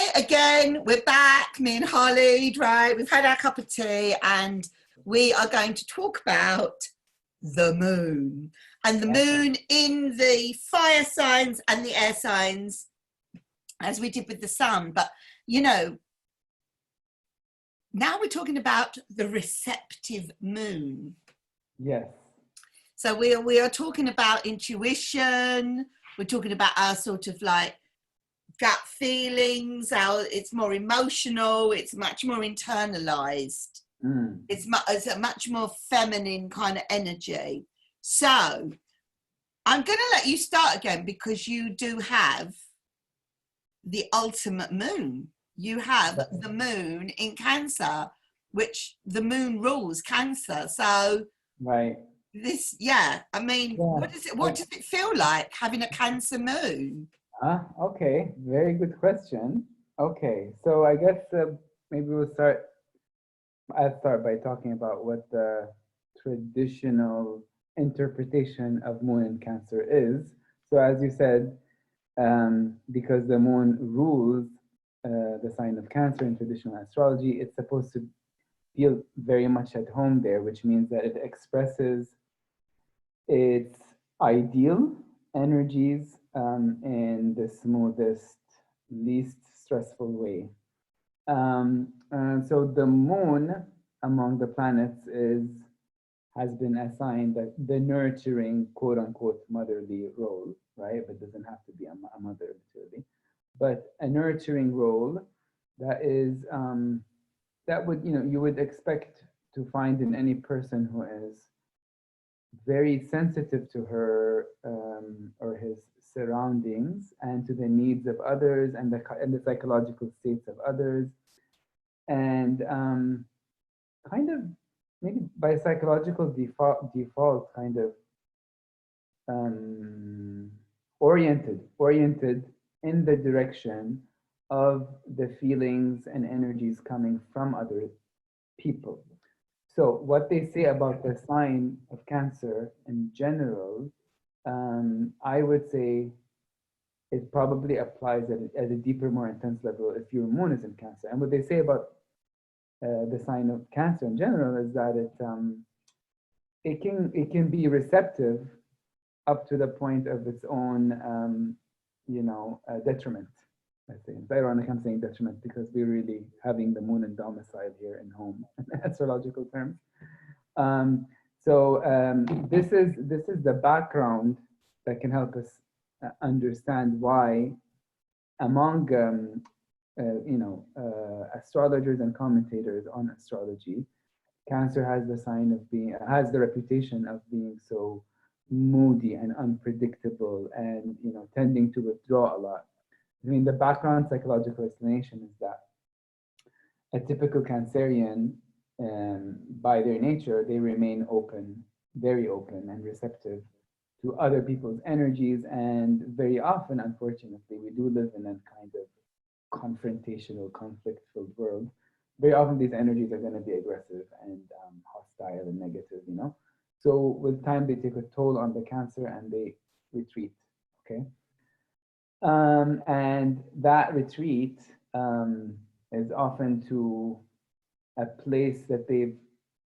Right, again, we're back, me and Khalid, right? We've had our cup of tea and we are going to talk about the moon. And the moon in the fire signs and the air signs, as we did with the sun. But, you know, now we're talking about the receptive moon. Yes. So we are talking about intuition. We're talking about our sort of like gut feelings, it's more emotional, it's much more internalized. It's a much more feminine kind of energy. So I'm going to let you start again, because you do have the ultimate moon. You have the moon in Cancer, which the moon rules Cancer. So this, I mean, what does it feel like having a Cancer moon? Okay, very good question. Okay, so I guess maybe I'll start by talking about what the traditional interpretation of moon in Cancer is. So as you said, because the moon rules the sign of Cancer in traditional astrology, it's supposed to feel very much at home there, which means that it expresses its ideal energies in the smoothest, least stressful way. So the moon among the planets has been assigned the nurturing, quote unquote, motherly role, right? But it doesn't have to be a mother literally, but a nurturing role that is that would, you would expect to find in any person who is very sensitive to her or his surroundings and to the needs of others and the psychological states of others, and kind of maybe by psychological default kind of oriented in the direction of the feelings and energies coming from other people. So what they say about the sign of Cancer in general, I would say it probably applies at a deeper, more intense level if your moon is in Cancer. And what they say about the sign of Cancer in general is that it can be receptive up to the point of its own, detriment. I think it's ironic I'm saying detriment because we're really having the moon in domicile here in home in astrological terms. This is the background that can help us understand why among astrologers and commentators on astrology, Cancer has the reputation of being so moody and unpredictable and tending to withdraw a lot. I mean, the background psychological explanation is that a typical Cancerian, by their nature, they remain open, very open and receptive to other people's energies. And very often, unfortunately, we do live in a kind of confrontational, conflict-filled world. Very often, these energies are going to be aggressive and hostile and negative, So with time, they take a toll on the Cancer and they retreat, okay? And that retreat is often to a place that they've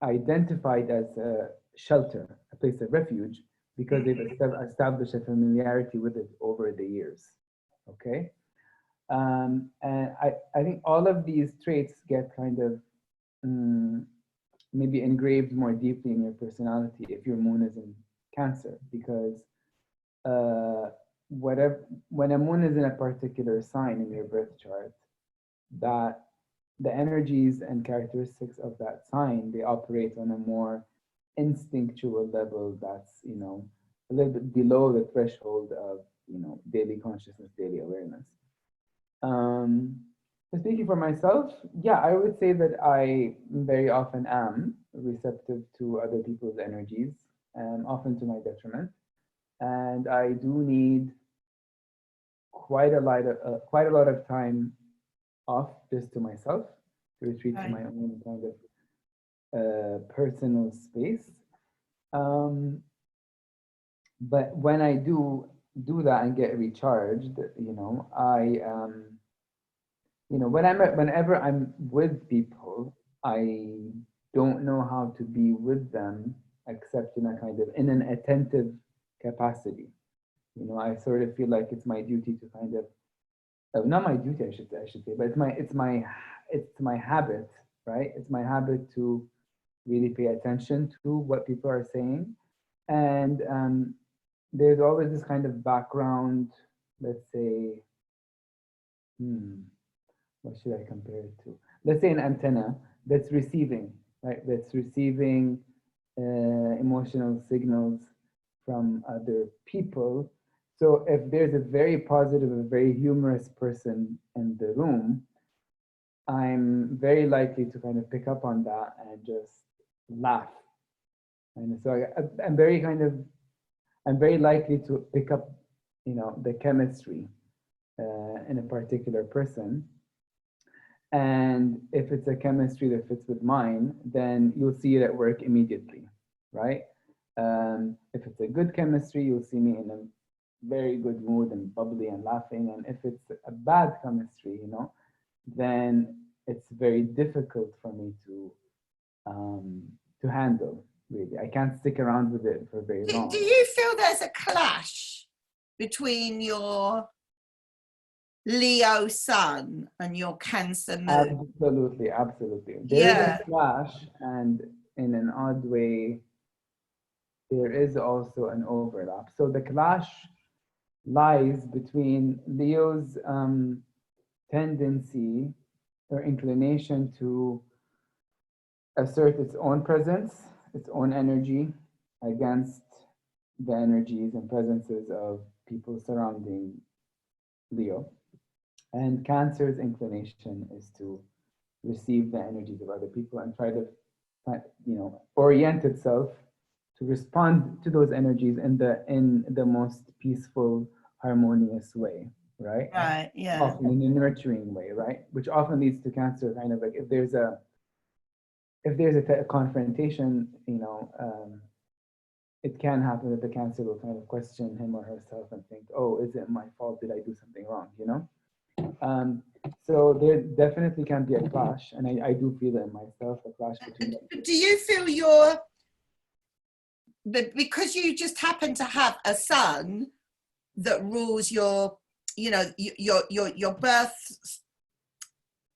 identified as a shelter, a place of refuge, because they've established a familiarity with it over the years, okay? And I think all of these traits get kind of maybe engraved more deeply in your personality if your moon is in Cancer, because when a moon is in a particular sign in your birth chart, that the energies and characteristics of that sign, they operate on a more instinctual level that's a little bit below the threshold of daily consciousness, daily awareness. So speaking for myself, yeah, I would say that I very often am receptive to other people's energies, and often to my detriment. And I do need quite a lot of time off just to myself, to retreat to my own kind of personal space. But when I do that and get recharged, whenever I'm with people, I don't know how to be with them except in a kind of in an attentive capacity. I sort of feel like it's my duty to kind of not my duty, I should say, but it's my habit, right? It's my habit to really pay attention to what people are saying, and there's always this kind of background, let's say, hmm, what should I compare it to? Let's say an antenna that's receiving, right? That's receiving emotional signals from other people. So if there's a very positive, a very humorous person in the room, I'm very likely to kind of pick up on that and just laugh. And so I'm very likely to pick up, the chemistry in a particular person. And if it's a chemistry that fits with mine, then you'll see it at work immediately, right? If it's a good chemistry, you'll see me in a very good mood and bubbly and laughing. And if it's a bad chemistry, then it's very difficult for me to handle. Really, I can't stick around with it for very long. Do you feel there's a clash between your Leo sun and your Cancer moon? Absolutely. There is a clash, and in an odd way, there is also an overlap. So the clash lies between Leo's tendency or inclination to assert its own presence, its own energy against the energies and presences of people surrounding Leo. And Cancer's inclination is to receive the energies of other people and try to, orient itself to respond to those energies in the most peaceful, harmonious way, right? Right, yeah. Often in a nurturing way, right? Which often leads to Cancer kind of like if there's a confrontation, it can happen that the Cancer will kind of question him or herself and think, oh, is it my fault? Did I do something wrong? So there definitely can be a clash, and I do feel it in myself, a clash between. Do you feel because you just happen to have a sun that rules your birth,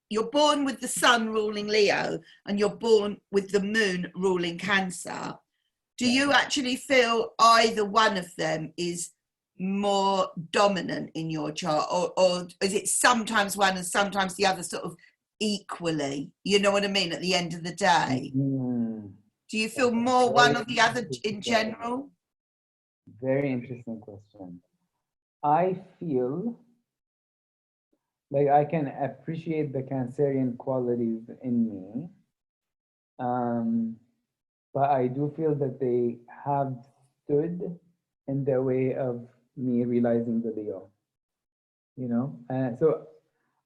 you're born with the sun ruling Leo and you're born with the moon ruling Cancer, do you actually feel either one of them is more dominant in your chart, or is it sometimes one and sometimes the other, sort of equally? You know what I mean? At the end of the day, do you feel more one or the other in general? Very interesting question. I feel like I can appreciate the Cancerian qualities in me, but I do feel that they have stood in the way of me realizing the Leo. So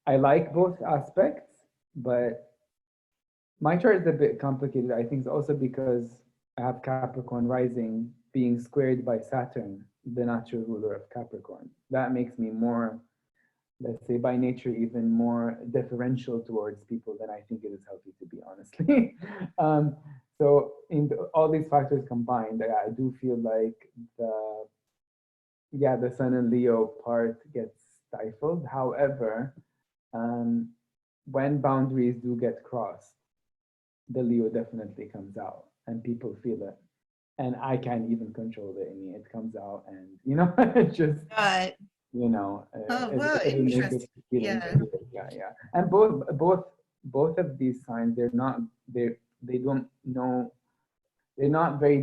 I like both aspects, but my chart is a bit complicated. I think it's also because I have Capricorn rising being squared by Saturn, the natural ruler of Capricorn. That makes me more, let's say, by nature, even more deferential towards people than I think it is healthy to be, honestly. So all these factors combined, I do feel like the Sun and Leo part gets stifled. However, when boundaries do get crossed, the Leo definitely comes out and people feel it. And I can't even control it in me. It comes out and, it just, right. Interesting. Yeah. And both of these signs, they're not very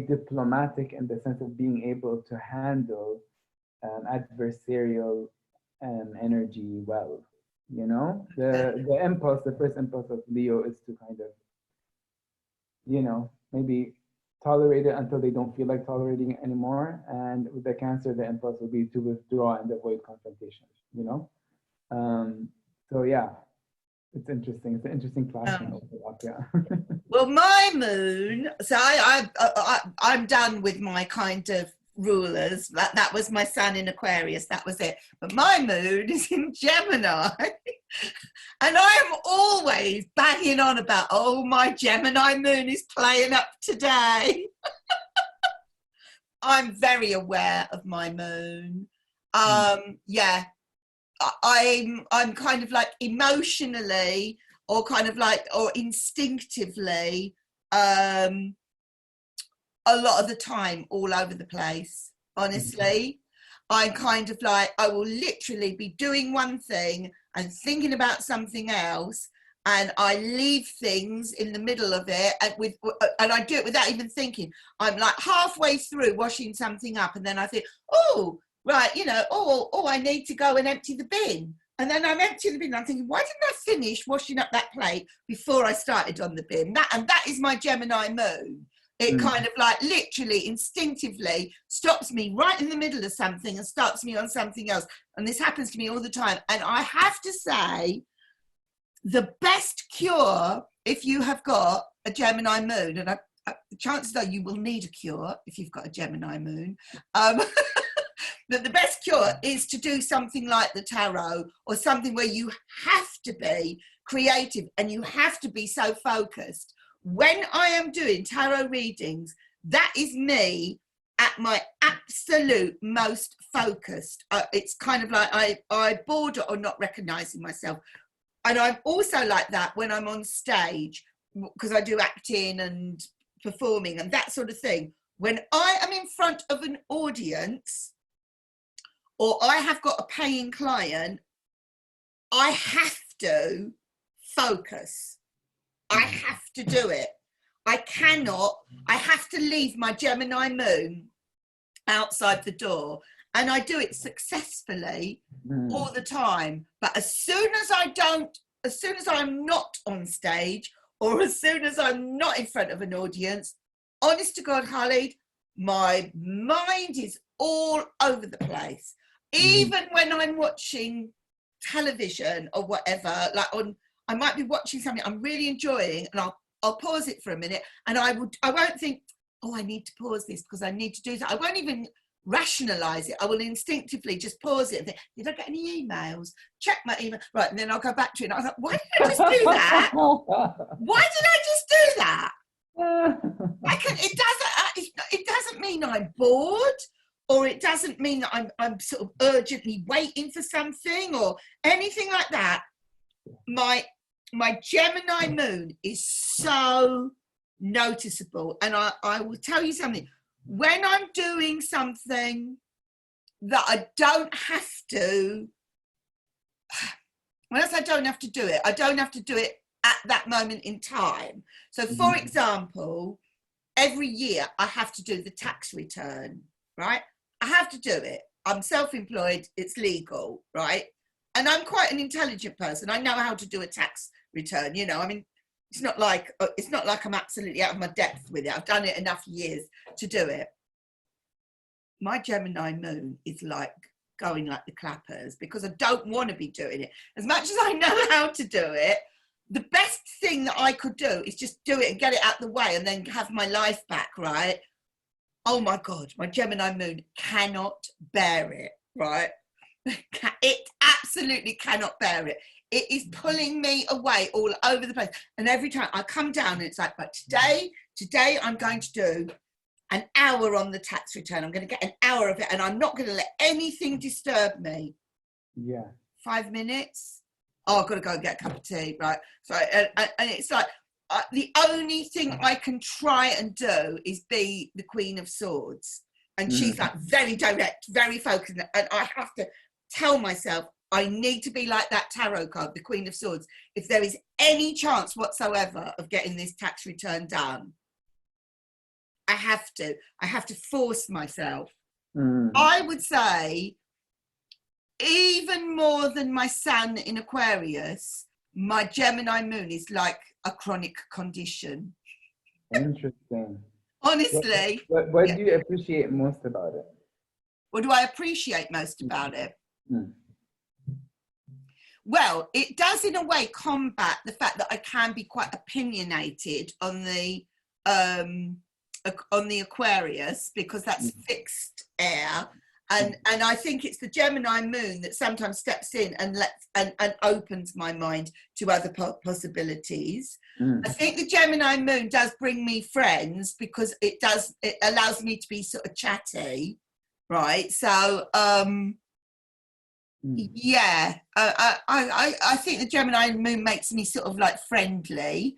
diplomatic in the sense of being able to handle adversarial energy well. The first impulse of Leo is to kind of, maybe tolerate it until they don't feel like tolerating it anymore. And with the Cancer, the impulse will be to withdraw and avoid confrontation. So yeah, it's interesting. It's an interesting clash. Yeah. Well, my moon. So I'm done with my kind of rulers. That was my sun in Aquarius. That was it. But my moon is in Gemini. And I am always banging on about, oh, my Gemini moon is playing up today. I'm very aware of my moon. Yeah, I'm kind of like emotionally or kind of like, or instinctively, a lot of the time all over the place, honestly. I'm kind of like, I will literally be doing one thing and thinking about something else, and I leave things in the middle of it, and I do it without even thinking. I'm like halfway through washing something up, and then I think, oh, right, you know, oh, I need to go and empty the bin. And then I'm emptying the bin. I'm thinking, why didn't I finish washing up that plate before I started on the bin? That is my Gemini moon. It kind of like literally instinctively stops me right in the middle of something and starts me on something else. And this happens to me all the time. And I have to say, the best cure, if you have got a Gemini moon, and the chances are you will need a cure if you've got a Gemini moon, that the best cure is to do something like the tarot, or something where you have to be creative and you have to be so focused. When I am doing tarot readings, that is me at my absolute most focused. It's kind of like I border on not recognizing myself. And I'm also like that when I'm on stage, because I do acting and performing and that sort of thing. When I am in front of an audience, or I have got a paying client, I have to focus. I have to do it. I have to leave my Gemini moon outside the door. And I do it successfully all the time. But as soon as I'm not on stage, or as soon as I'm not in front of an audience, honest to God, Khalid, my mind is all over the place. Even when I'm watching television or whatever, like I might be watching something I'm really enjoying, and I'll pause it for a minute, and I won't think, oh, I need to pause this because I need to do that. I won't even rationalize it. I will instinctively just pause it and think, did I get any emails? Check my email. Right, and then I'll go back to it. And I was like, why did I just do that? Why did I just do that? It doesn't mean I'm bored, or it doesn't mean that I'm sort of urgently waiting for something or anything like that. My Gemini moon is so noticeable. And I will tell you something. When I'm doing something that I don't have to, when I say I don't have to do it, I don't have to do it at that moment in time. So for example, every year I have to do the tax return, right? I have to do it. I'm self-employed, it's legal, right? And I'm quite an intelligent person. I know how to do a tax return, you know. I mean, it's not like I'm absolutely out of my depth with it. I've done it enough years to do it. My Gemini moon is like going like the clappers, because I don't want to be doing it. As much as I know how to do it, the best thing that I could do is just do it and get it out the way and then have my life back, right? Oh my God, my Gemini moon cannot bear it, right? It absolutely cannot bear it. It is pulling me away all over the place. And every time I come down, and it's like, but today I'm going to do an hour on the tax return. I'm going to get an hour of it, and I'm not going to let anything disturb me. Yeah. 5 minutes. Oh, I've got to go and get a cup of tea, right? So, and it's like, the only thing I can try and do is be the Queen of Swords. And she's like very direct, very focused. And I have to tell myself, I need to be like that tarot card, the Queen of Swords. If there is any chance whatsoever of getting this tax return done, I have to force myself. I would say, even more than my sun in Aquarius, my Gemini moon is like a chronic condition. Interesting. Honestly. What do you appreciate most about it? What do I appreciate most about it? Well, it does in a way combat the fact that I can be quite opinionated on the on the Aquarius, because that's fixed air. And I think it's the Gemini moon that sometimes steps in and and opens my mind to other possibilities. I think the Gemini moon does bring me friends, because it allows me to be sort of chatty, right? So yeah, I think the Gemini moon makes me sort of like friendly.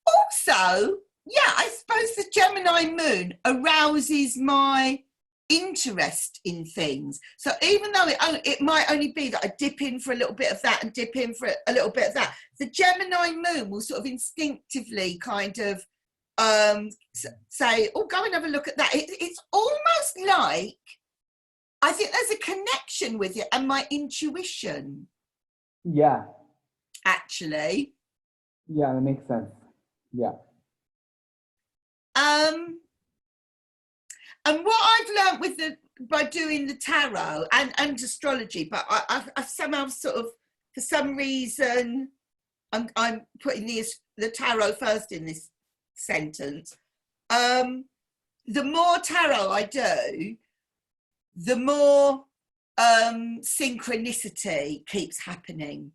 Also, yeah, I suppose the Gemini moon arouses my interest in things. So even though it might only be that I dip in for a little bit of that and dip in for a little bit of that, the Gemini moon will sort of instinctively kind of say, oh, go and have a look at that. It's almost like I think there's a connection with it and my intuition. Yeah. Actually. Yeah, that makes sense. Yeah. And what I've learned by doing the tarot and astrology, but I've somehow sort of, for some reason, I'm putting the tarot first in this sentence. The more tarot I do, the more synchronicity keeps happening.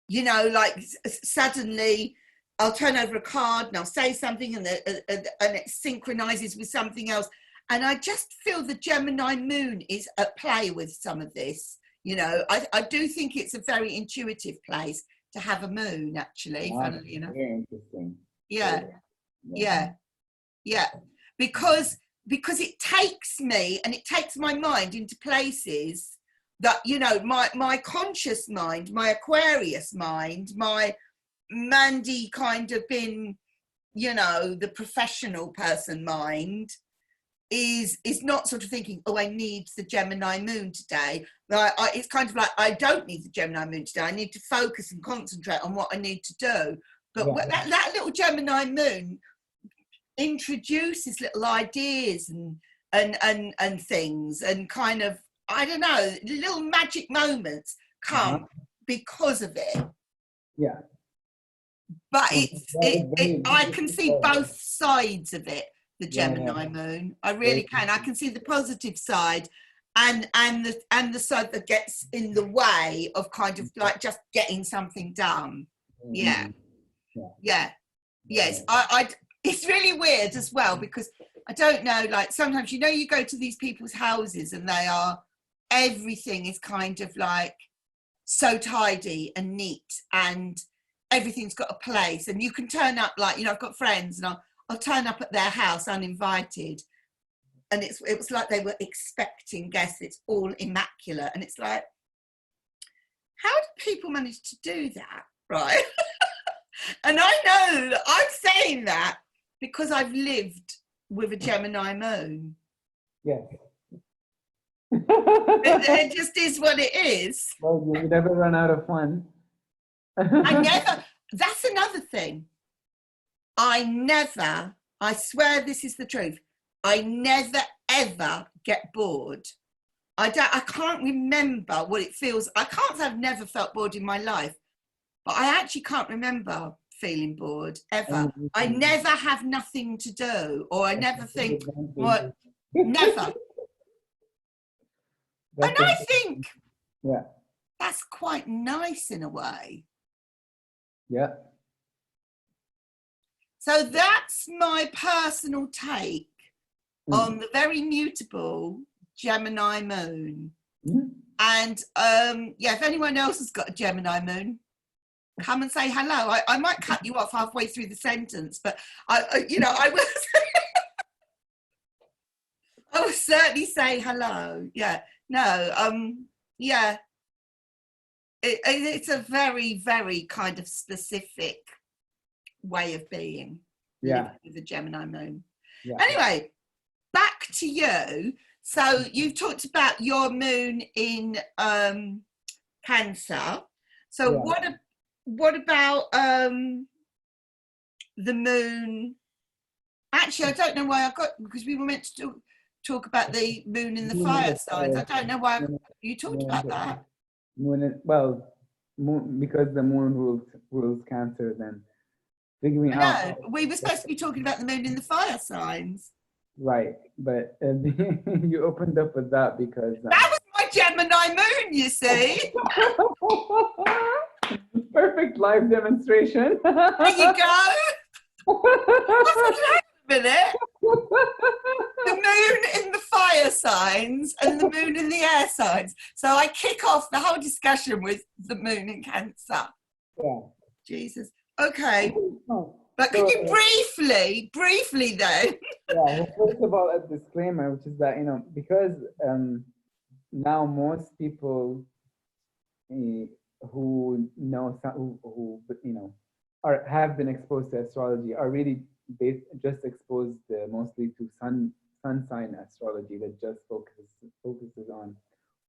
You know, like suddenly I'll turn over a card and I'll say something and it synchronizes with something else. And I just feel the Gemini moon is at play with some of this. You know, I do think it's a very intuitive place to have a moon, actually, funnily enough. Very interesting. Yeah. Because it takes me and it takes my mind into places that, you know, my conscious mind, my Aquarius mind, my Mandy kind of been, you know, the professional person mind is not sort of thinking, oh, I need the Gemini moon today. It's kind of like, I don't need the Gemini moon today. I need to focus and concentrate on what I need to do. But that little Gemini moon introduces little ideas and things, and kind of, I don't know, little magic moments come because of it. Yeah. But I can see both sides of it, the Gemini moon. I really can. I can see the positive side and the side that gets in the way of kind of like just getting something done. Yes. It's really weird as well, because I don't know, like sometimes, you know, you go to these people's houses and everything is kind of like so tidy and neat, and everything's got a place, and you can turn up, like, you know, I've got friends and I'll turn up at their house uninvited, and it was like they were expecting guests. It's all immaculate, and it's like, how do people manage to do that, right? And I know that I'm saying that because I've lived with a Gemini moon. Yes. It just is what it is. Well, you never run out of fun. That's another thing. I swear this is the truth, I never ever get bored. I can't remember what it feels. I can't say I've never felt bored in my life, but I actually can't remember feeling bored ever. I never have nothing to do, or I never think, what? Never. And I think that's quite nice in a way. Yeah. So that's my personal take on the very mutable Gemini moon. And if anyone else has got a Gemini moon, come and say hello. I might cut you off halfway through the sentence, but I will certainly say hello. It's a very, very kind of specific way of being with the Gemini moon. Anyway, back to you. So you've talked about your moon in Cancer. So what about the moon? Actually, I don't know why because we were meant to talk about the moon in the fire signs. I don't know why you talked about that. Moon, because the moon rules Cancer, then figuring I out. know. We were supposed to be talking about the moon in the fire signs. Right, but you opened up with that because That was my Gemini moon, you see. perfect live demonstration. There you go. Wait a minute. The moon in the fire signs and the moon in the air signs. So I kick off the whole discussion with the moon in Cancer. Yeah. Jesus. Okay. Oh, But can you briefly then? Yeah, first of all, a disclaimer, which is that, because now most people who know, who have been exposed to astrology are really just exposed mostly to sun sign astrology that just focuses on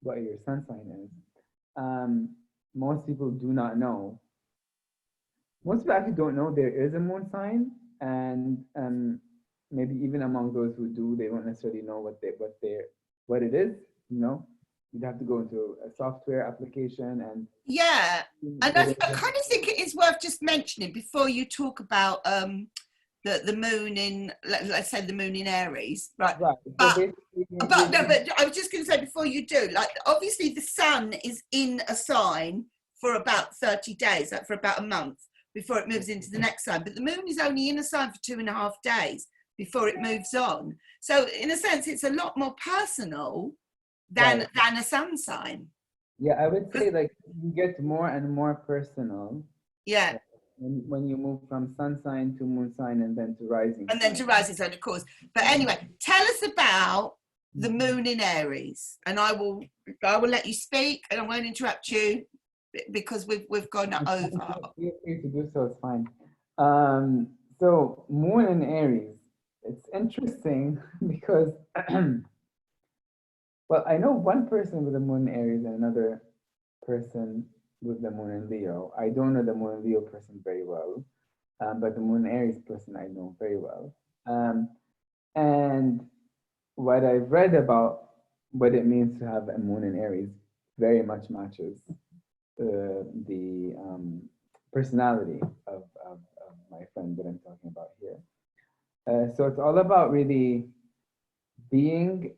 what your sun sign is. Most people do not know. Most people actually don't know there is a moon sign, and maybe even among those who do, they don't necessarily know what it is. You'd have to go into a software application and Yeah, and I kind of think it is worth just mentioning before you talk about the moon in, let's say the moon in Aries, right? Right. But I was just going to say before you do, like obviously the sun is in a sign for about 30 days, like for about a month before it moves into the next sign. But the moon is only in a sign for 2.5 days before it moves on. So in a sense, it's a lot more personal than a sun sign. Yeah, I would say like you get more and more personal. Yeah. When you move from sun sign to moon sign and then to rising sign. And then to rising sign, of course. But anyway, tell us about the moon in Aries, and I will let you speak, and I won't interrupt you because we've gone over. Feel free to do so. It's fine. So moon in Aries, it's interesting because well, I know one person with the moon in Aries and another person with the moon in Leo. I don't know the moon in Leo person very well, but the moon in Aries person I know very well. And what I've read about what it means to have a moon in Aries very much matches the personality of my friend that I'm talking about here. So it's all about really being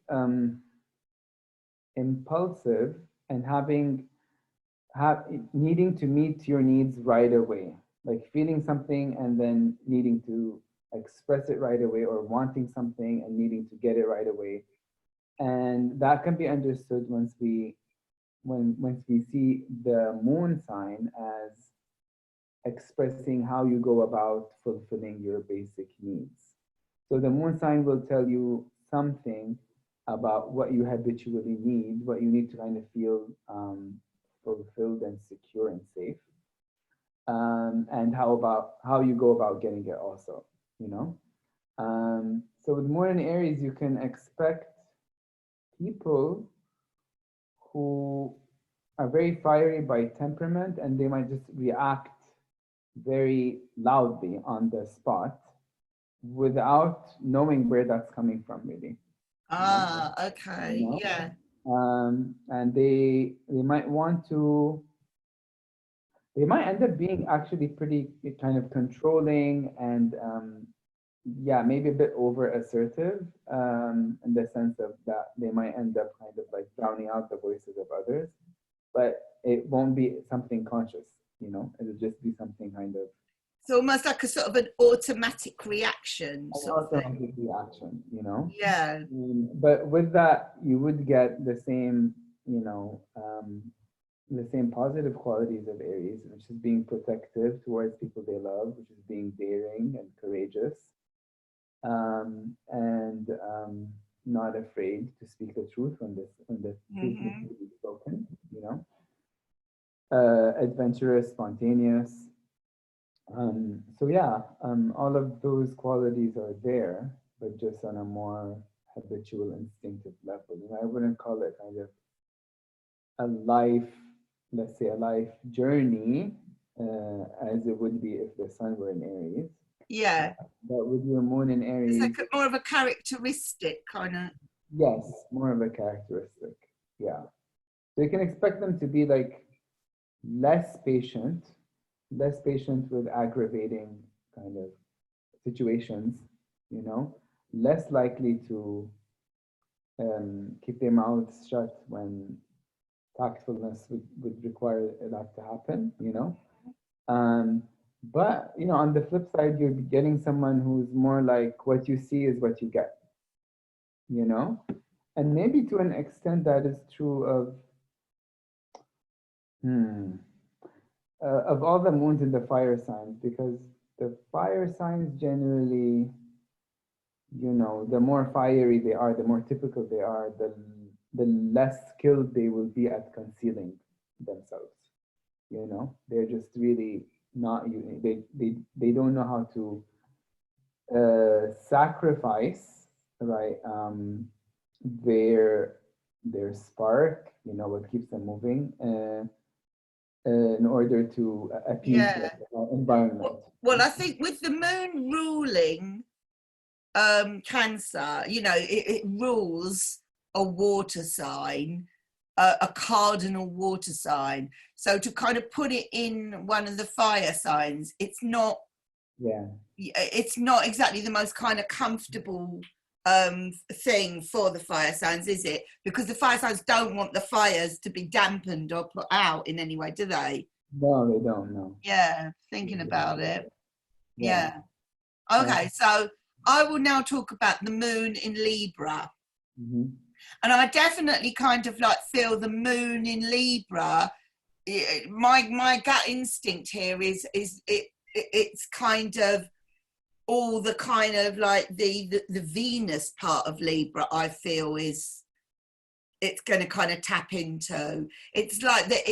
impulsive and needing to meet your needs right away, like feeling something and then needing to express it right away, or wanting something and needing to get it right away. And that can be understood once we see the moon sign as expressing how you go about fulfilling your basic needs. So the moon sign will tell you something about what you habitually need, what you need to kind of feel fulfilled and secure and safe, and how you go about getting it also, So with moon in Aries, you can expect people who are very fiery by temperament, and they might just react very loudly on the spot without knowing where that's coming from, really. Okay, yeah. And they might end up being actually pretty kind of controlling and yeah, maybe a bit over assertive, in the sense of that they might end up kind of like drowning out the voices of others, but it won't be something conscious, it'll just be something kind of. So almost like a sort of an automatic reaction. Automatic reaction, Yeah. But with that, you would get the same, the same positive qualities of Aries, which is being protective towards people they love, which is being daring and courageous, and not afraid to speak the truth when the truth needs to be spoken, adventurous, spontaneous. So yeah, all of those qualities are there, but just on a more habitual, instinctive level. I wouldn't call it kind of a life, let's say a life journey, as it would be if the sun were in Aries. Yeah. But with your moon in Aries, it's like more of a characteristic kind of. Yes, more of a characteristic. Yeah. So you can expect them to be like less patient with aggravating kind of situations, you know, less likely to keep their mouths shut when tactfulness would require that to happen, you know. But you know, on the flip side, you're getting someone who's more like what you see is what you get, you know. And maybe to an extent that is true of all the moons in the fire signs, because the fire signs generally, you know, the more fiery they are, the more typical they are, the less skilled they will be at concealing themselves. You know, they're just really not. They don't know how to sacrifice, right? Their spark. You know, what keeps them moving. In order to appease Yeah. the environment. Well, I think with the moon ruling Cancer, you know, it rules a water sign, a cardinal water sign. So to kind of put it in one of the fire signs, it's not exactly the most kind of comfortable thing for the fire signs, is it? Because the fire signs don't want the fires to be dampened or put out in any way, do they? No, they don't. No. Yeah, thinking about it. Yeah. Okay, so I will now talk about the moon in Libra. Mm-hmm. And I definitely kind of like feel the moon in Libra. My gut instinct here is it's kind of all the kind of like the Venus part of Libra. I feel it's going to kind of tap into. It's like that.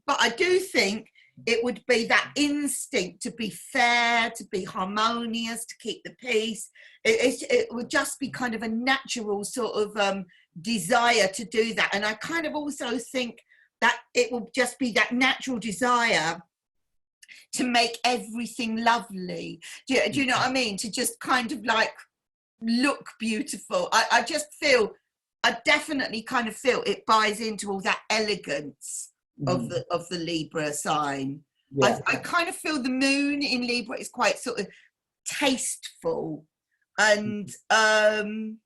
But I do think it would be that instinct to be fair, to be harmonious, to keep the peace. It would just be kind of a natural sort of desire to do that. And I kind of also think that it will just be that natural desire to make everything lovely. Do you know what I mean? To just kind of like look beautiful. I just feel, I definitely kind of feel it buys into all that elegance of the Libra sign. Yeah. I kind of feel the moon in Libra is quite sort of tasteful, and I don't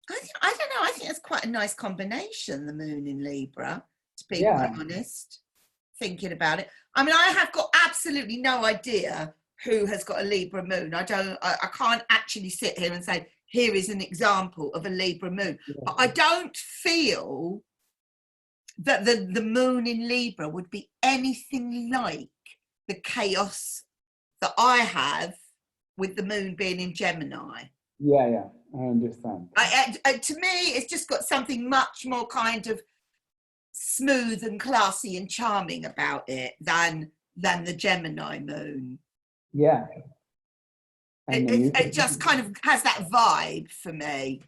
know, I think it's quite a nice combination, the moon in Libra, to be quite honest, thinking about it. I mean, I have got absolutely no idea who has got a Libra moon. I can't actually sit here and say, here is an example of a Libra moon. But I don't feel that the moon in Libra would be anything like the chaos that I have with the moon being in Gemini. Yeah, I understand. To me, it's just got something much more kind of smooth and classy and charming about it than the Gemini moon. Yeah. It just kind of has that vibe for me.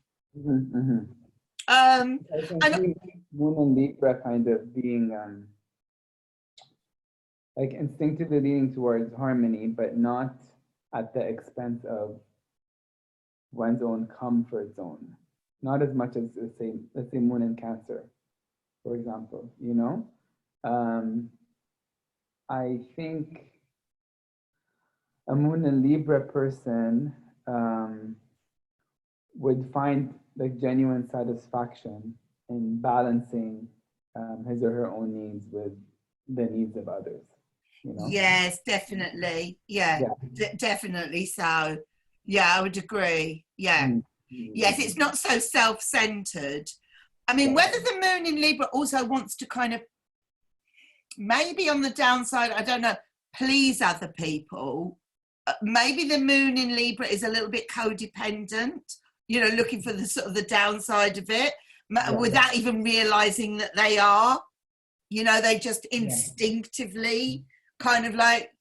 I can see moon and Libra kind of being like instinctively leaning towards harmony, but not at the expense of one's own comfort zone. Not as much as let's say moon and Cancer, for example, you know? I think a moon and Libra person would find like genuine satisfaction in balancing his or her own needs with the needs of others. You know? Yes, definitely. Definitely so. Yeah, I would agree. Yeah. Yes, it's not so self-centered. I mean, whether the moon in Libra also wants to kind of, maybe on the downside, I don't know, please other people. Maybe the moon in Libra is a little bit codependent, you know, looking for the sort of the downside of it, without even realizing that they are. You know, they just instinctively kind of like,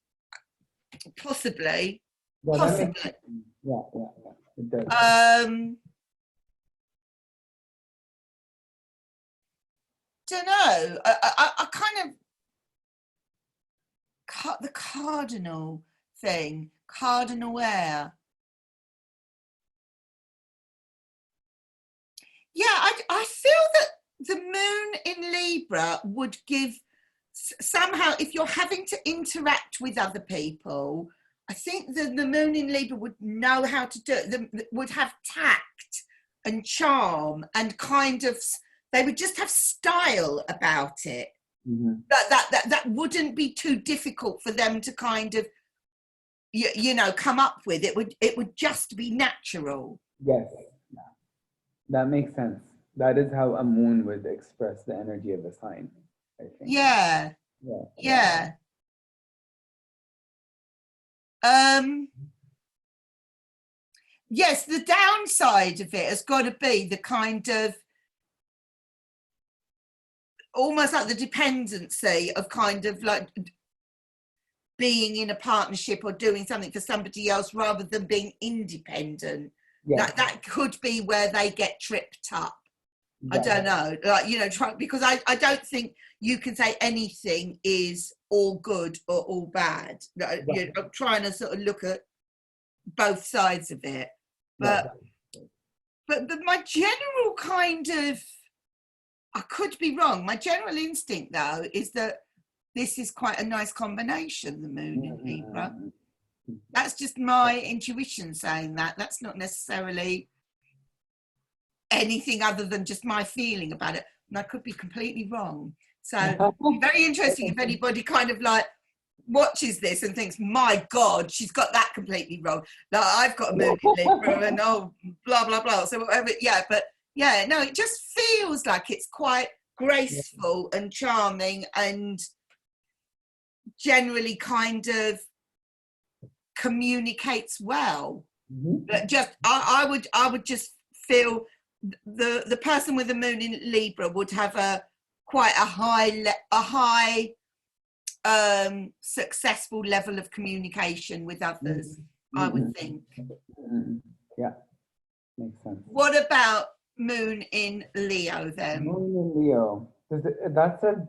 possibly. Yeah. It does. Don't know. I kind of the cardinal thing, cardinal air. Yeah, I feel that the moon in Libra would give somehow, if you're having to interact with other people, I think the moon in Libra would know how to do it, would have tact and charm, and kind of, they would just have style about it. That wouldn't be too difficult for them to kind of, you know, come up with. It would just be natural. Yes, yeah. That makes sense. That is how a moon would express the energy of a sign, I think. Yeah. Yes, the downside of it has got to be the kind of, almost like the dependency of kind of like being in a partnership or doing something for somebody else rather than being independent. Yeah. That could be where they get tripped up. Right. I don't know, like, you know, because I don't think you can say anything is all good or all bad. Right. You know, I'm trying to sort of look at both sides of it, but but my general kind of, I could be wrong, my general instinct though is that this is quite a nice combination, the moon in Libra. That's just my intuition saying that. That's not necessarily anything other than just my feeling about it, and I could be completely wrong. So very interesting if anybody kind of like watches this and thinks, my God, she's got that completely wrong. Like, I've got a moon in Libra and oh, blah, blah, blah. So whatever, yeah, but yeah, no, it just feels like it's quite graceful and charming and generally kind of communicates well. But just, I would just feel the person with the moon in Libra would have a quite a high successful level of communication with others, I would think. Yeah, makes sense. What about moon in Leo then? Moon in Leo. That's a,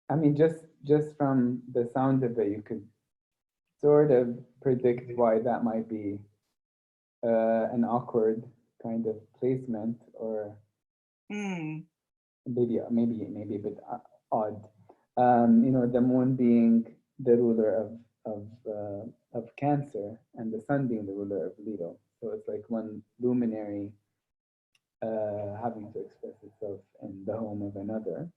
I mean, just from the sound of it, you could sort of predict why that might be an awkward kind of placement, or maybe a bit odd. You know, the moon being the ruler of Cancer and the sun being the ruler of Leo. So it's like one luminary having to express itself in the home of another.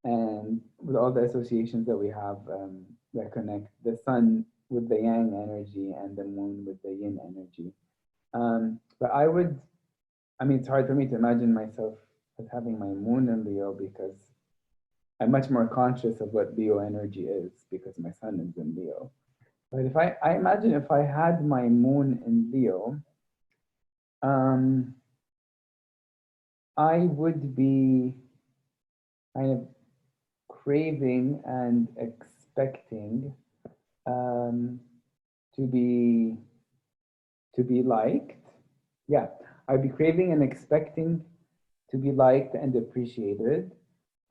And with all the associations that we have that connect the sun with the yang energy and the moon with the yin energy. But I mean, it's hard for me to imagine myself as having my moon in Leo, because I'm much more conscious of what Leo energy is because my sun is in Leo. But if I imagine if I had my moon in Leo, I would be kind of craving and expecting to be liked. Yeah, I'd be craving and expecting to be liked and appreciated.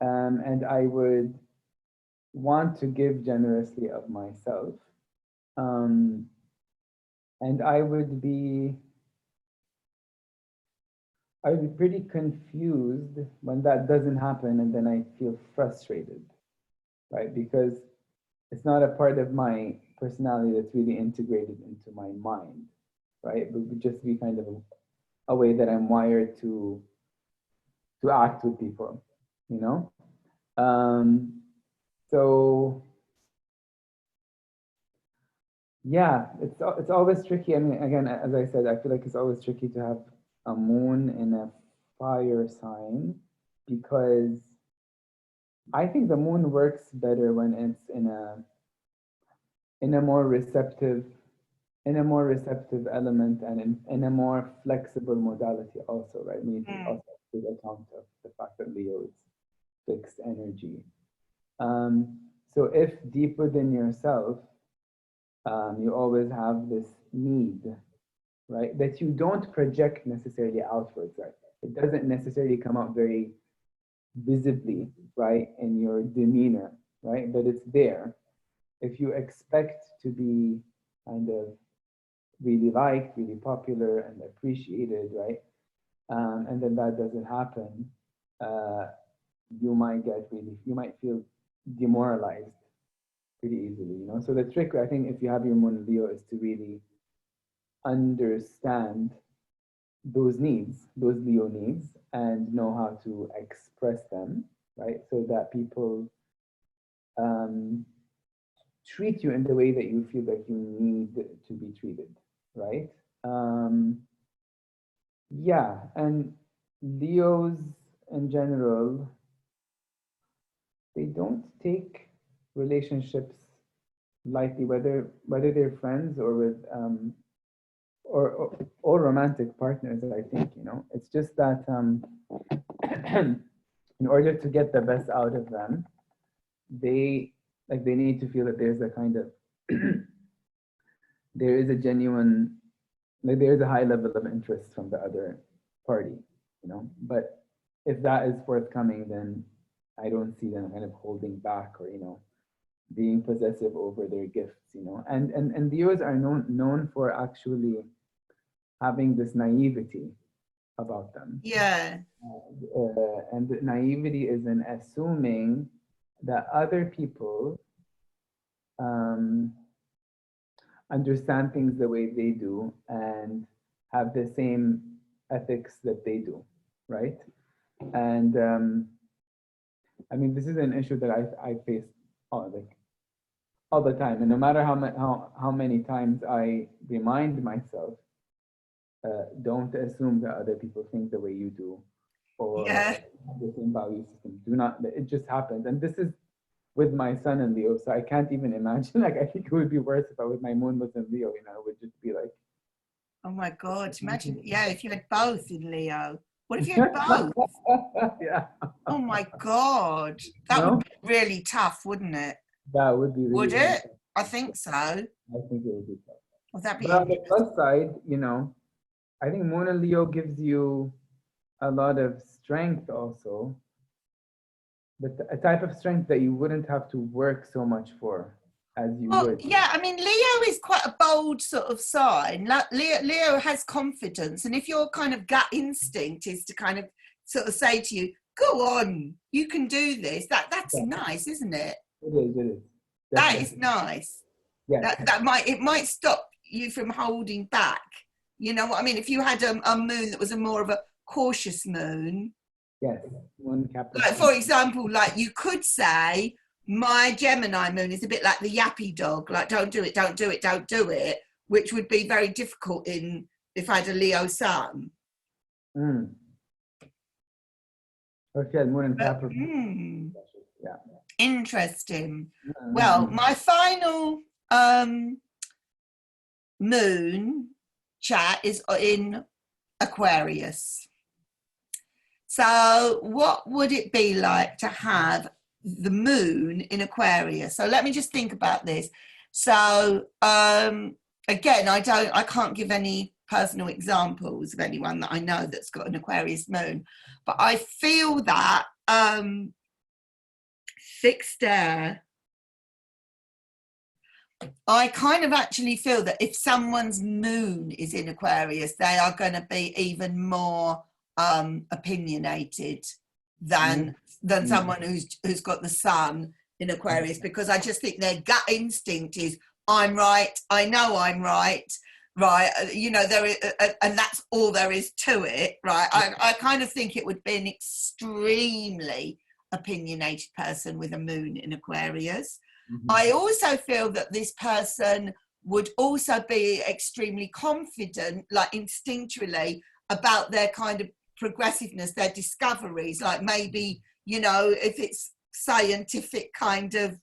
And I would want to give generously of myself. And I would be pretty confused when that doesn't happen, and then I feel frustrated, right? Because it's not a part of my personality that's really integrated into my mind, right? It would just be kind of a way that I'm wired to act with people, you know? So yeah, it's always tricky. I mean, again, as I said, I feel like it's always tricky to have a moon in a fire sign, because I think the moon works better when it's in a more receptive element, and in a more flexible modality also, right? We need to also take account of the fact that Leo is fixed energy. So if deep within yourself, you always have this need, right, that you don't project necessarily outwards, right? It doesn't necessarily come out very visibly, right, in your demeanor, right? But it's there. If you expect to be kind of really liked, really popular and appreciated, right? And then that doesn't happen, you might feel demoralized pretty easily, you know. So the trick, I think, if you have your moon in Leo, is to really understand those needs, those Leo needs, and know how to express them, right? So that people treat you in the way that you feel like you need to be treated, right? Yeah, and Leos in general, they don't take relationships lightly, whether they're friends or with or romantic partners. I think, you know, it's just that in order to get the best out of them, they need to feel that there's a kind of there is a genuine, like there is a high level of interest from the other party, you know. But if that is forthcoming, then I don't see them kind of holding back or, you know, being possessive over their gifts, you know. And Leos are known for actually having this naivety about them. Yeah. And the naivety is in assuming that other people understand things the way they do and have the same ethics that they do, right? And I mean, this is an issue that I face all the time, and no matter how many times I remind myself, don't assume that other people think the way you do, or Yeah. have the same value system. Do not. It just happens, and this is with my sun in Leo, so I can't even imagine. Like, I think it would be worse if I with my moon was in Leo. You know, it would just be like, Oh my God! Imagine, yeah, if you had both in Leo. What if you had both? yeah. Oh my God, that would be really tough, wouldn't it? That would be really. Would it? I think so. I think it would be tough. Would that be? But on the plus side, you know, I think Moon and Leo gives you a lot of strength also, but a type of strength that you wouldn't have to work so much for as you would. Yeah, I mean, Leo is quite a bold sort of sign. Leo has confidence, and if your kind of gut instinct is to kind of sort of say to you, "Go on, you can do this," that's nice, isn't it? It is. Definitely. That is nice. Yeah. That might stop you from holding back. You know what I mean? If you had a moon that was more of a cautious moon. Yes. Like, for example, like you could say, my Gemini moon is a bit like the yappy dog, like don't do it, don't do it, don't do it, which would be very difficult if I had a Leo sun. Okay, moon and Capricorn. Yeah. Interesting. Well, my final moon chat is in Aquarius. So what would it be like to have the moon in Aquarius? So let me just think about this. So again, I can't give any personal examples of anyone that I know that's got an Aquarius moon, but I feel that fixed air, I kind of actually feel that if someone's moon is in Aquarius, they are going to be even more opinionated than someone who's got the sun in Aquarius, because I just think their gut instinct is, I'm right, I know I'm right, you know, there is, and that's all there is to it, right? I kind of think it would be an extremely opinionated person with a moon in Aquarius. I also feel that this person would also be extremely confident, like instinctually, about their kind of progressiveness, their discoveries, like maybe, you know, if it's scientific kind of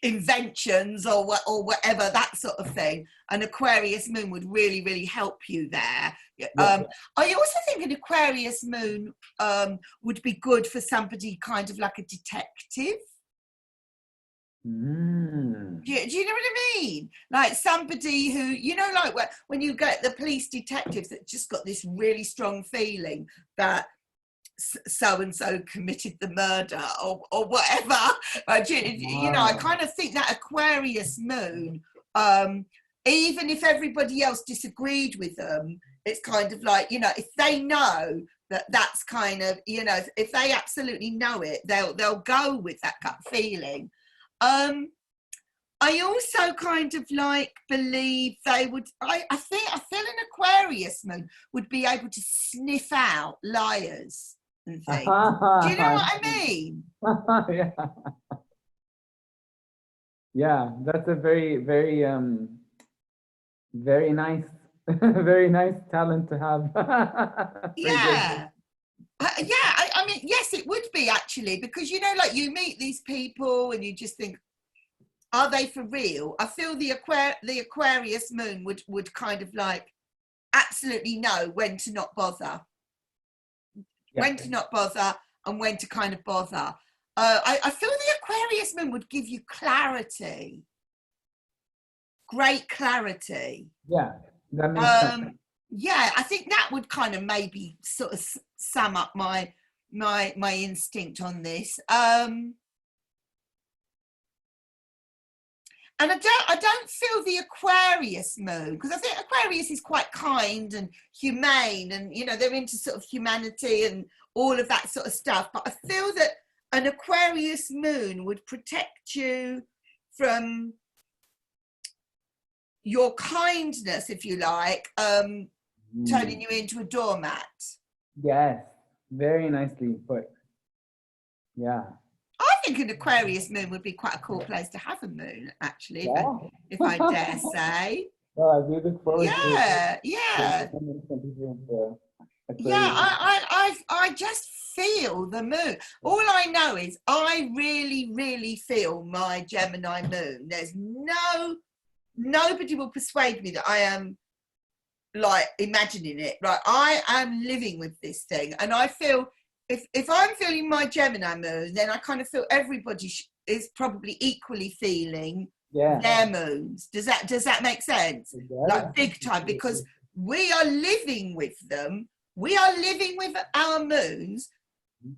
inventions or whatever, that sort of thing. An Aquarius moon would really, really help you there. I also think an Aquarius moon would be good for somebody kind of like a detective. Do you know what I mean? Like somebody who, you know, like when you get the police detectives that just got this really strong feeling that so-and-so committed the murder or whatever. You know, I kind of think that Aquarius moon, even if everybody else disagreed with them, it's kind of like, you know, if they know that's kind of, you know, if they absolutely know it, they'll go with that gut feeling. I also kind of like believe they would, I feel an Aquarius moon would be able to sniff out liars and things. Do you know what I mean? Yeah. Yeah, that's a very, very, very nice, very nice talent to have. Yeah. I mean, yes, it would be actually, because, you know, like you meet these people and you just think, are they for real? I feel the Aquarius moon would kind of like absolutely know when to not bother, when to not bother and when to kind of bother. I feel the Aquarius moon would give you clarity, great clarity. Yeah, that makes sense. Yeah, I think that would kind of maybe sort of sum up my instinct on this. And I don't feel the Aquarius moon, because I think Aquarius is quite kind and humane, and, you know, they're into sort of humanity and all of that sort of stuff. But I feel that an Aquarius moon would protect you from your kindness, if you like, turning you into a doormat. Yes, very nicely put. Yeah. I think an Aquarius moon would be quite a cool place to have a moon, actually, yeah. if I dare say. Well, I do look forward to yeah. I just feel the moon. All I know is I really, really feel my Gemini moon. There's nobody will persuade me that I am like imagining it. Right, I am living with this thing, and I feel if I'm feeling my Gemini moon, then I kind of feel everybody is probably equally feeling their moons. Does that make sense? Like big time, because we are living with them. We are living with our moons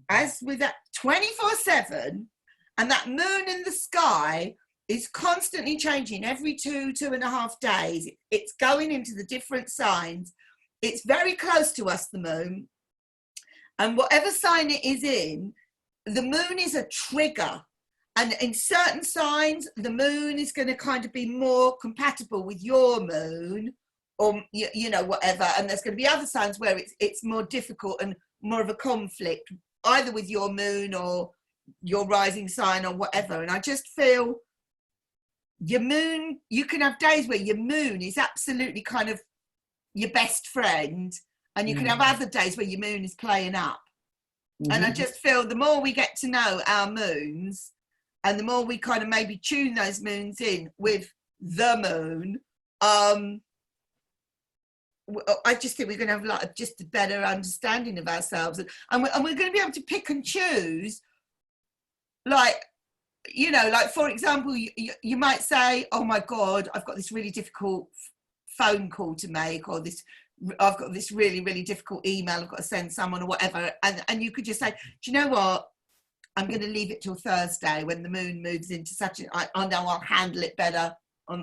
as with that 24/7, and that moon in the sky is constantly changing every 2.5 days. It's going into the different signs. It's very close to us, the moon. And whatever sign it is in, the moon is a trigger. And in certain signs, the moon is going to kind of be more compatible with your moon, or, you know, whatever. And there's going to be other signs where it's more difficult and more of a conflict, either with your moon or your rising sign or whatever. And I just feel your moon, you can have days where your moon is absolutely kind of your best friend, and you can have other days where your moon is playing up. And I just feel the more we get to know our moons, and the more we kind of maybe tune those moons in with the moon, I just think we're going to have like just a better understanding of ourselves, and we're going to be able to pick and choose. Like, you know, like for example, you might say, oh my God, I've got this really difficult phone call to make, or I've got this really, really difficult email I've got to send someone or whatever. And you could just say, do you know what? I'm going to leave it till Thursday when the moon moves into such I know I'll handle it better or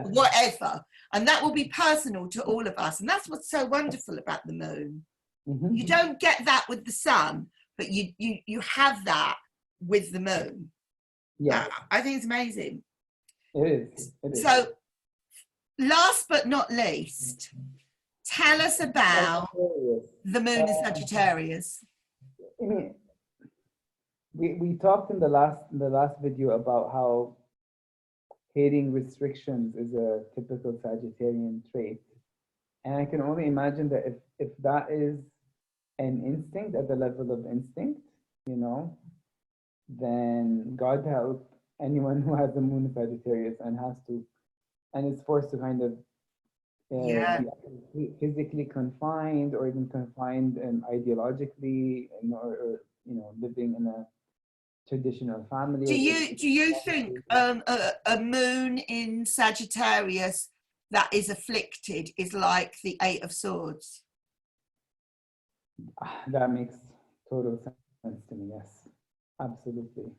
whatever. And that will be personal to all of us. And that's what's so wonderful about the moon. You don't get that with the sun, but you have that with the moon. Yeah, I think it's amazing. It is. So last but not least, tell us about the moon in Sagittarius. We talked in the last video about how hating restrictions is a typical Sagittarian trait, and I can only imagine that if that is an instinct at the level of instinct, you know, then God help anyone who has the moon in Sagittarius and is forced to kind of be physically confined, or even confined ideologically, or you know, living in a traditional family. Do you think a moon in Sagittarius that is afflicted is like the Eight of Swords? That makes total sense to me. Yes, absolutely.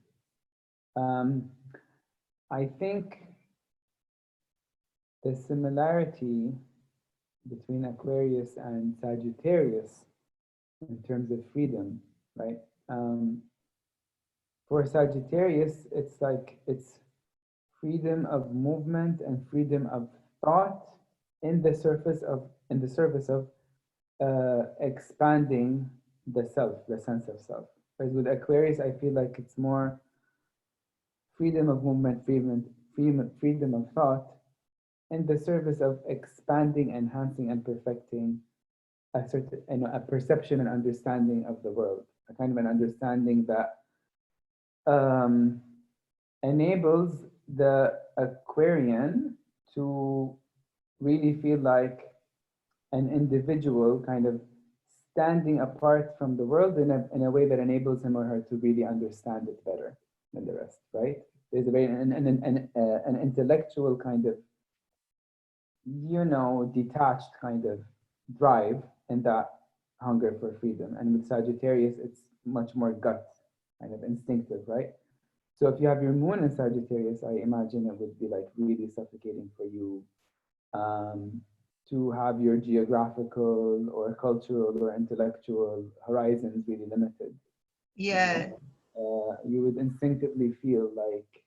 I think the similarity between Aquarius and Sagittarius in terms of freedom, right? For Sagittarius, it's like it's freedom of movement and freedom of thought in the service of expanding the self, the sense of self. Whereas with Aquarius, I feel like it's more freedom of movement, freedom of thought in the service of expanding, enhancing, and perfecting a certain, a perception and understanding of the world, a kind of an understanding that enables the Aquarian to really feel like an individual kind of standing apart from the world in a way that enables him or her to really understand it better than the rest, right? There's a very an intellectual kind of, detached kind of drive in that hunger for freedom. And with Sagittarius, it's much more gut, kind of instinctive, right? So if you have your moon in Sagittarius, I imagine it would be like really suffocating for you to have your geographical or cultural or intellectual horizons really limited. Yeah. You would instinctively feel like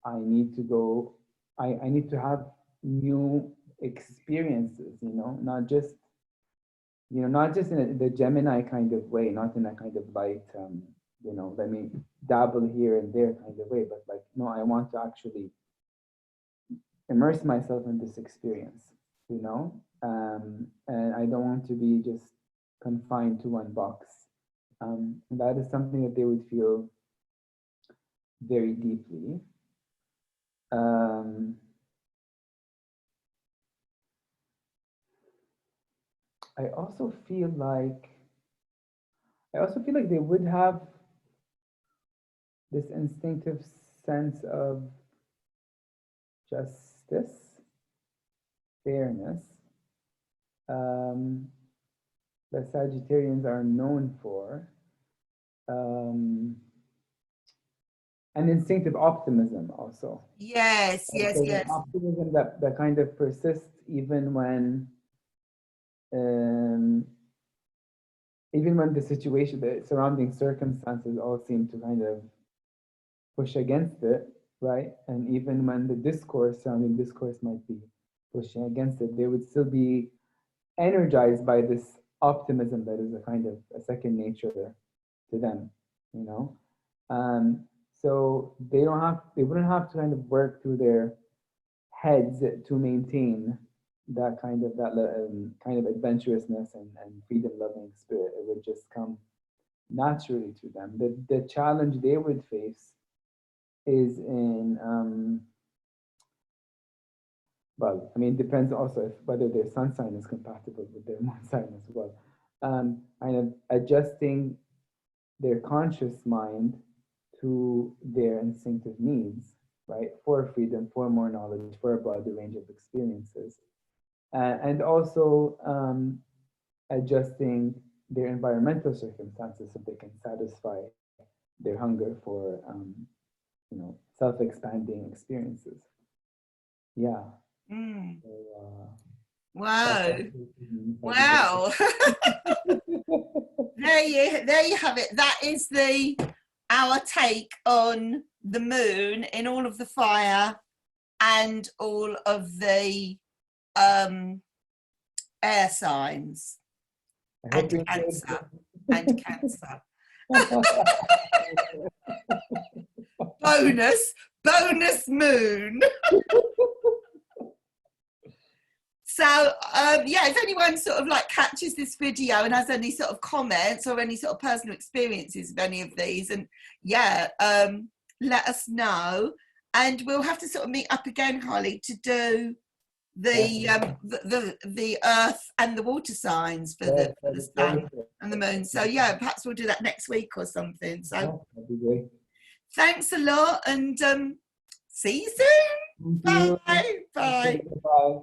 I need to go, I need to have new experiences, not just, not just in the Gemini kind of way, not in a kind of light, let me dabble here and there kind of way, but like, no, I want to actually immerse myself in this experience, and I don't want to be just confined to one box. That is something that they would feel very deeply. I also feel like they would have this instinctive sense of justice, fairness, that Sagittarians are known for, and instinctive optimism also. Yes, yes, so yes. Optimism that kind of persists even when the situation, the surrounding circumstances all seem to kind of push against it, right? And even when the surrounding discourse might be pushing against it, they would still be energized by this optimism that is a kind of a second nature to them, so they wouldn't have to kind of work through their heads to maintain that kind of adventurousness and freedom-loving spirit. It would just come naturally to them. The challenge they would face is in well, I mean, it depends also whether their sun sign is compatible with their moon sign as well. Kind of adjusting their conscious mind to their instinctive needs, right? For freedom, for more knowledge, for a broader range of experiences. And also adjusting their environmental circumstances so they can satisfy their hunger for, self-expanding experiences. Yeah. Mm. So, wow. Wow. there you have it. That is our take on the moon in all of the fire and all of the air signs and Cancer. And Cancer. bonus moon. So if anyone sort of like catches this video and has any sort of comments or any sort of personal experiences of any of these, and let us know, and we'll have to sort of meet up again, Khalid, to do the earth and the water signs for the sun and the moon. So perhaps we'll do that next week or something. So that'd be great. Thanks a lot, and see you soon. Bye. Bye. Bye.